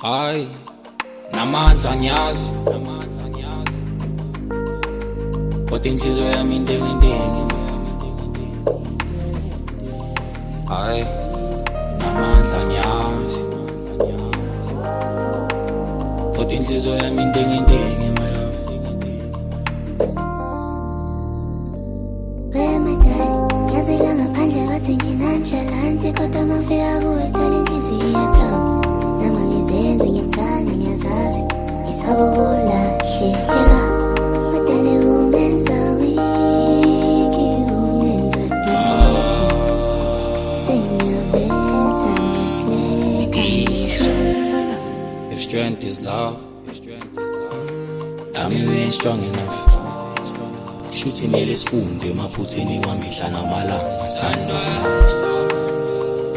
Ay, namandla ngiyazi kodwa inhliziyo yami intengintengi. Ay, namandla ngiyazi kodwa inhliziyo yami intengintengi, my love. Where my dad? Ngiyazila ngaphandle wathi nginanjalante kodwa mafika kuwe dala inhliziyo yami. Zama ngizenze ngiyethanda ngiyazazi ngisaba ukulahlekelwa kodwa ungenza weak, ungenza deep. Sengiyabenza ngisleka. If strength is love, I mean we ain't strong enough. Shuthi mele sifunde emaphutheni wamihla namalanga. Sithando sakho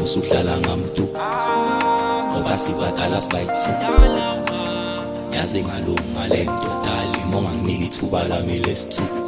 usuhlala ngamtu ngoba sibadala sibayithu. Yazi ngalunga lento dali monganginika ithuba lami lesithuba.